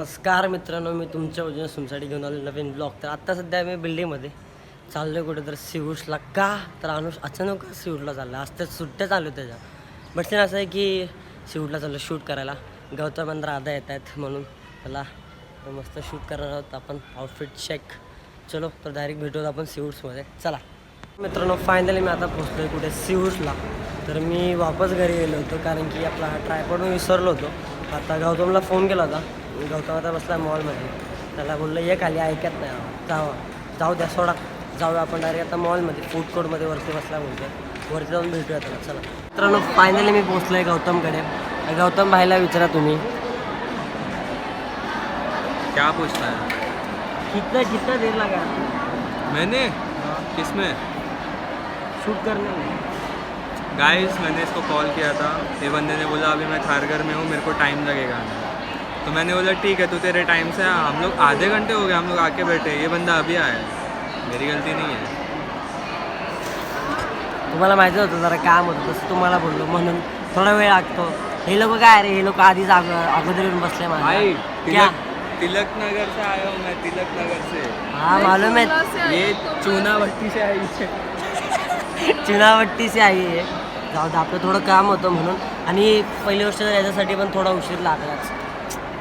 नमस्कार मित्रांनो, मी तुमच्या वजन तुमच्यासाठी घेऊन आलो नवीन ब्लॉग. तर आत्ता सध्या मी बिल्डिंगमध्ये चाललो आहे कुठे तर सिवूसला. का तर अनुष अचानक सिवूटला चालला. आज तर सुट्ट्या चालू आहेत त्याच्या. बट सीन असं आहे की सिवूटला चाललं शूट करायला. गौतम आणि राधा येत आहेत म्हणून त्याला मस्त शूट करणार आहोत आपण. Outfit check. चलो तर डायरेक्ट भेटूत आपण सिवूट्समध्ये. चला मित्रांनो, फायनली मी आता पोचलो आहे कुठे सिवूसला. तर मी वापस घरी गेलो होतो कारण की आपला ट्रायपॉड मी विसरलो होतो. आता गौतमला फोन केला होता. गौतम आता बसला मॉलमध्ये. त्याला बोललं ये खाली, ऐकत नाही. जाऊ द्या सोडा, जाऊया आपण डायरेक्ट आता मॉलमध्ये फूड कोर्टमध्ये वरती बसला बोलतो. वरती जाऊन भेटूया त्याला. चला मित्रांनो, फायनली मी पोचलो आहे गौतमकडे. गौतम भाईला विचारा तुम्ही. क्या पूछना है? कितना देर लगा मैंने किसमें शूट करने में? गाइस, मैंने इसको कॉल किया था. ये बंदे ने बोला अभी मैं थारघर में हूँ, मेरे को टाइम लगेगा. तो मैंने बोला ठीक है, तू तेरे टाइम से आ. हम लोग आधे घंटे हो गए हम लोग आके बैठे. ये बंदा अभी आया है. मेरी गलती नहीं है. तुम्हाला माहिती होतं जरा काम होतं तसं तुम्हाला बोललो म्हणून थोडा वेळ लागतो. हे लोक काय रे, हे लोक आधीच अगोदर येऊन बसले भाई क्या? तिलक नगर से आया हूँ मैं. तिलक नगर से. हाँ मालूम है. ये चूना भट्टी से आई है. चुनावट्टी से आई आहे. जाऊ दे, आपलं थोडं काम होतं म्हणून. आणि पहिली गोष्ट तर याच्यासाठी पण थोडा उशीर लागलाच.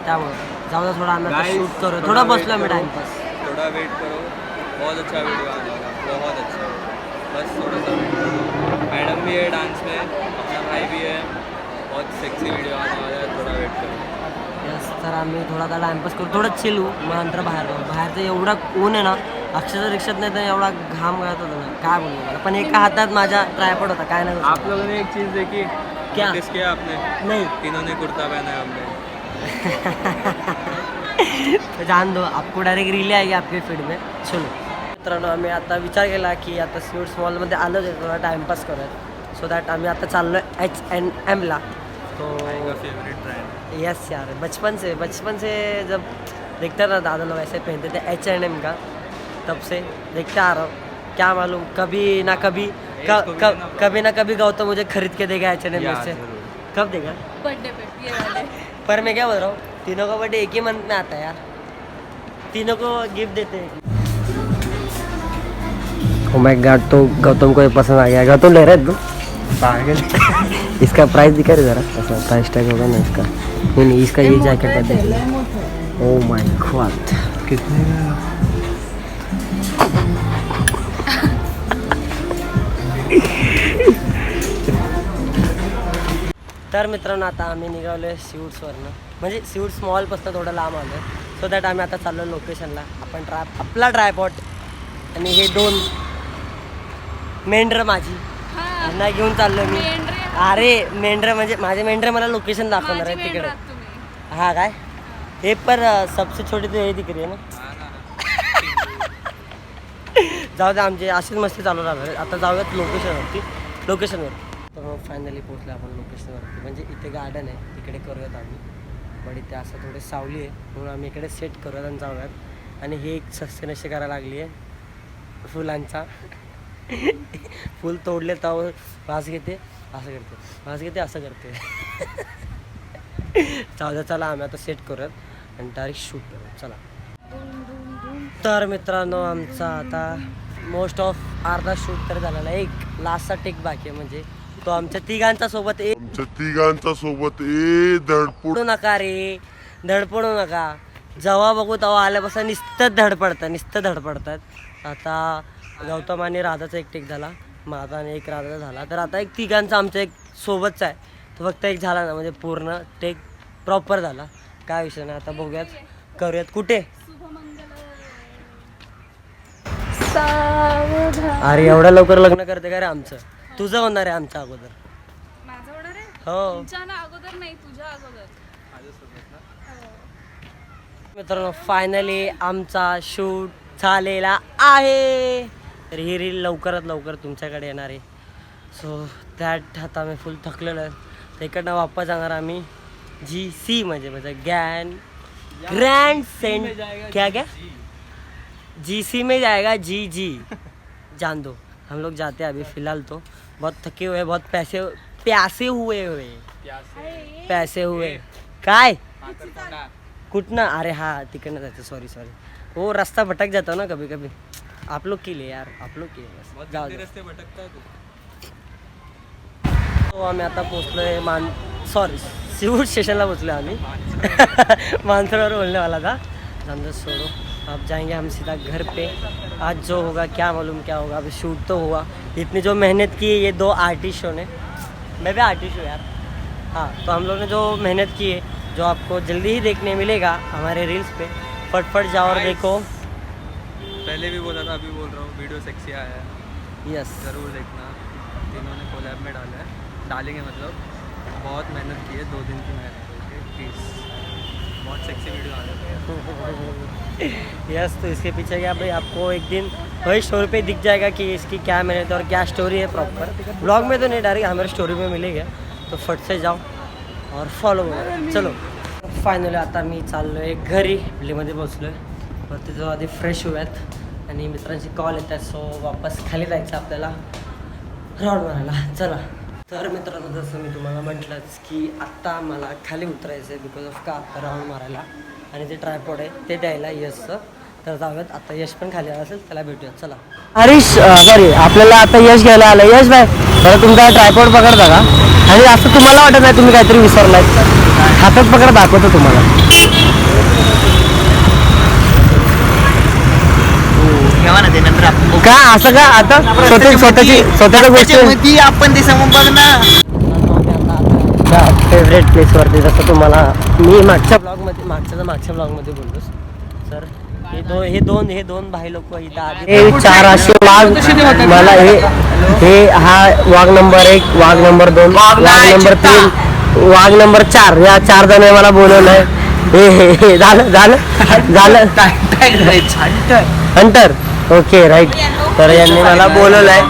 त्यामुळे जाऊ दे, थोडा आम्ही Guys, शूट करू. थोड़ा थोडं wait बसलो आम्ही करो. टाइमपास. थोड़ा वेट करो, बहुत अच्छा वीडियो आने वाला. बहुत अच्छा. बस थोड़ा सा वेट करो. मैडम भी है डांस में, अपना भाई भी है. बहुत सेक्सी वीडियो आने वाला है. थोड़ा वेट करो. यस, तर आम्ही थोडा आता टाइमपास करू. थोडं चिलू, मग नंतर बाहेर जाऊ. बाहेरचं एवढा ऊन आहे ना, अक्षरशः रिक्षात नाही तर एवढा घाम गळत होता ना, काय बोलू मला. पण एका हातात माझ्या ट्रायपॉड होता, काय नाही. आप लोगों ने एक चीज़ देखी क्या? नोटिस किया आपने? नहीं. तीनों ने कुर्ता पहना है हमने. तो जान दो, आपको डायरेक्ट रील आएगी आपके फीड में. चलो मित्रांनो, आम्ही आता विचार केला की आता स्वीट्स मॉलमध्ये आलो आहे, थोडा टाइमपास करूयात. सो दॅट आम्ही आता चाललो आहे H&Mला. तो फेवरेट ब्रांड. यस यार, बचपन से जब देखते रहा दादा लोग ऐसे पहनते थे H&M का, तब से देखते आ रहा हूँ. क्या मालूम कभी ना कभी कभी ना कभी गौतम मुझे खरीद के देगा H&M में से. कब देगा? बर्थडे पे ये वाले. पर मैं क्या बोल रहा हूँ, तीनों का बर्थडे एक ही मंथ में आता है यार. तीनों को गिफ्ट देते हैं. ओह माय गॉड, तो गौतम को ये पसंद आ गया. गौतम ले रहा है तू? इसका प्राइस दिखा रहे जरा, ऐसा प्राइस टैग होगा ना इसका. नहीं, इसका ये जैकेट का देख. ओह माय गॉड, कितने का? तर मित्रांनो, आता आम्ही निघालो आहे सिवूट्सवरनं. म्हणजे सिवूट्स मॉलपासून थोडं लांब आलो आहे. सो दॅट आम्ही आता चाललो लोकेशनला. आपण आपला ट्रायपॉड आणि हे 2 मेंढरं माझी यांना घेऊन चाललो मी. अरे मेंढरं म्हणजे माझे मेंढरं मला लोकेशन दाखवणार आहे तिकडे. हा काय, हे पर सबसे छोटी तो हे दिख रही आहे ना. जाऊ दे, आमचे अशीच मस्ती चालू राहणार. आता जाऊयात लोकेशनवर. तर मग फायनली पोहोचलो आपण लोकेशनवरती. म्हणजे इथे गार्डन आहे, तिकडे करूयात आम्ही. पण इथे असं थोडे सावली आहे म्हणून आम्ही इकडे सेट करूयात आणि जाऊयात. आणि हे एक सस्टेन अशी करायला लागली आहे फुलांचा. फुल तोडले तर वास घेते, असं करते, वास घेते, असं करते. जाऊ द्या, चला आम्ही आता सेट करूयात आणि डायरेक्ट शूट करूयात. चला. तर मित्रांनो, आमचा आता मोस्ट ऑफ अर्धा शूट तर झालेला आहे. एक लास्टचा टेक बाकी आहे. म्हणजे तो आमच्या तिघांचा सोबत धडपडू नका रे, धडपडू नका. जेव्हा बघू तेव्हा आल्यापासून नुसतं धडपडतात. आता गौतम आणि राधाचा एक टेक झाला, माझा आणि एक राधाचा झाला. तर आता एक तिघांचा आमचा एक सोबतचा आहे, तो फक्त एक झाला ना म्हणजे पूर्ण टेक प्रॉपर झाला. काय विषय नाही. आता बघूयात, करूयात. कुठे? अरे एवढ्या लवकर लग्न करते का रे आमचं? तुझं होणार आहे आमच्या अगोदर. माझं होणार आहे? हो तुमच्या ना अगोदर नाही, तुझ्या अगोदर. मित्रांनो, फायनली आमचा शूट झालेला आहे. तर ही रील लवकरात लवकर तुमच्याकडे येणार आहे. सो दॅट आता आम्ही फुल थकलेलो आहे. तर इकडनं वापस जाणार आम्ही GC म्हणजे ग्रँड सेंट क्या GC में जाएगा. जी जान दो, हम लोग जाते हैं अभी फिलहाल. तो बहुत थके हुए, बहुत प्यासे हुए. काय कुठनं अरे हा तिकडनं जायचं सॉरी हो रस्ता भटक जातो ना कभी कभी आप लोग के लिए यार आप लोग के लिए बस जाऊ दे. रस्ते भटकता तू. तो आम्ही आता पोचलोय सीवूड स्टेशनला पोचलो आम्ही मानसरोवर बोलने वाला था समझो छोड़ो अब जाएंगे हम सीधा घर पे. आज जो होगा क्या मालूम क्या होगा. अभी शूट तो हुआ इतनी जो मेहनत की है ये 2 आर्टिस्टों ने. मैं भी आर्टिस्ट हूँ यार. हाँ तो हम लोगों ने जो मेहनत की है जो आपको जल्दी ही देखने मिलेगा हमारे रील्स पे. फटफट जाओ और देखो. पहले भी बोला था अभी बोल रहा हूँ वीडियो सेक्सी आया है यस ज़रूर देखना. इन्होंने कोलैब में डालेंगे मतलब बहुत मेहनत की है 2 दिन की मेहनत है प्लीज़. बहुत सेक्सी वीडियो आ रहा है. यस तो इसके पीछे क्या भाई आपको एक दिन वही स्टोरी पे दिख जाएगा कि इसकी क्या मेहनत है और क्या स्टोरी है प्रॉपर. ब्लॉग में तो नहीं डायरेक्ट हमारे स्टोरी में मिलेगा तो फट से जाओ और फॉलो करा. चलो फायनली आता मी चाललो आहे घरी. दिल्लीमध्ये पोचलो आहे वरती जो आधी फ्रेश होऊयात आणि मित्रांची कॉल येत आहेत सो वापस खाली जायचं आपल्याला राऊंड मारायला. चला तर मित्रांनो जसं मी तुम्हाला म्हटलंच की आत्ता मला खाली उतरायचं आहे बिकॉज ऑफ का आता राऊंड मारायला आणि जे ट्रायपॉड आहे ते द्यायला यशचं. तर जाऊयात आता यश पण खाली आला असेल त्याला भेटूयात. चला हरीश सॉरी आपल्याला आता यश घ्यायला आलं. यश बाय बरं तुमचा ट्रायपॉड पकडता का आणि असं तुम्हाला वाटत नाही तुम्ही काहीतरी विसरलाय हातात पकड दाखवतो तुम्हाला. ठेवा ना ते नंतर आपण का असं का आता स्वतःच्या गोष्टी आपण ते समोर बघ ना. फेवरेट प्लेसवरती जसं तुम्हाला मी मागच्या ब्लॉगमध्ये बोलतोस सर. हे दोन भाई लोक इथं आधी 4 असे वाघ मला हे हा वाघ नंबर 1 वाघ नंबर 2 वाघ नंबर 3 वाघ नंबर 4 या 4 जण मला बोलवलंय. हे झालं हंटर ओके राईट. तर यांनी मला बोलवलंय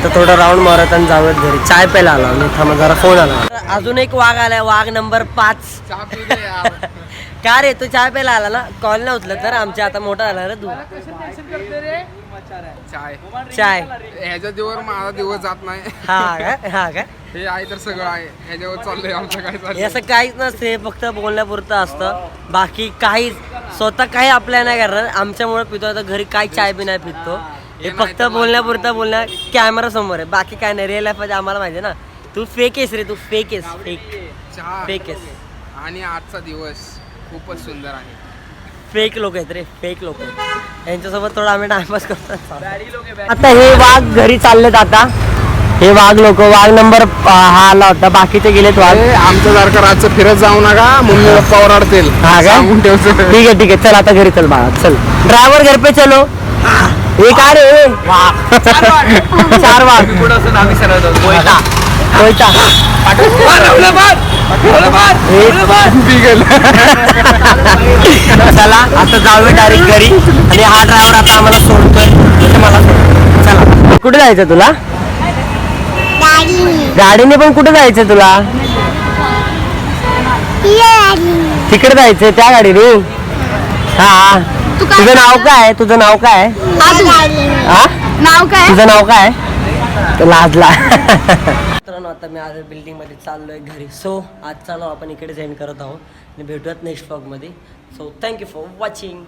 तर थोडं राऊंड मारत आणि जाऊयात घरी. चाय प्यायला आला मी थांबा जरा फोन आला. अजून एक वाघ आलाय वाघ नंबर 5. का रे तू चाय प्यायला आला ना कॉल नाही उचलत तर आमच्या आता मोठा झाला रे तू. चाय ह्याच्या दिवस माझा दिवस जात नाही. हा काय हे आहे तर सगळं आहे ह्याच्यावर चाललंय आमचं काय हे चाललंय. असं काहीच नसते फक्त बोलण्यापुरतं असतं. बाकी काहीच स्वतः काही आपल्या नाही करणार. आमच्यामुळे पितो आता घरी काही चाय बी नाही पितो. हे फक्त बोलण्यापुरतं बोलण्या कॅमेरा समोर आहे बाकी काय नाही. रिअल लाईफ मध्ये आम्हाला माहिती आहे ना तू फेक आहेस रे. तू फेक चहा आहेस. आणि आजचा दिवस खूपच सुंदर आहे. फेक लोक आहेत रे फेक लोक आहेत. यांच्यासोबत थोडा आम्ही टाइमपास करतो. आता हे वाघ घरी चाललेत. आता हे वाघ लोक वाघ नंबर हा आला होता बाकीचे गेलेत वाघ. आमचं सारखं रातचं फिरत जाऊ नका मम्मी पप्पा ओरडतील. हा काय सांगून ठेवतो. ठीक आहे चल आता घरी चल बाळा चल. ड्रायव्हर घर पे चलो. हे काय रे 4 वाघ पुढं असं आम्ही सरळ कोयता कोयता चला आता जाऊया डायरेक्ट घरी. आणि हा ड्रायव्हर आता आम्हाला सोडतोय मला चला. कुठे जायचं तुला गाडीने पण कुठे जायचं तुला तिकडे जायचंय त्या गाडीने. हा तुझं नाव काय तुझं नाव काय हा तुझं नाव काय लाजला. मित्रांनो आता मी आज बिल्डिंग मध्ये चाललोय घरी. सो आज चालू आपण इकडे एंड करत आहोत आणि भेटूयात नेक्स्ट व्लॉग मध्ये. So thank you for watching.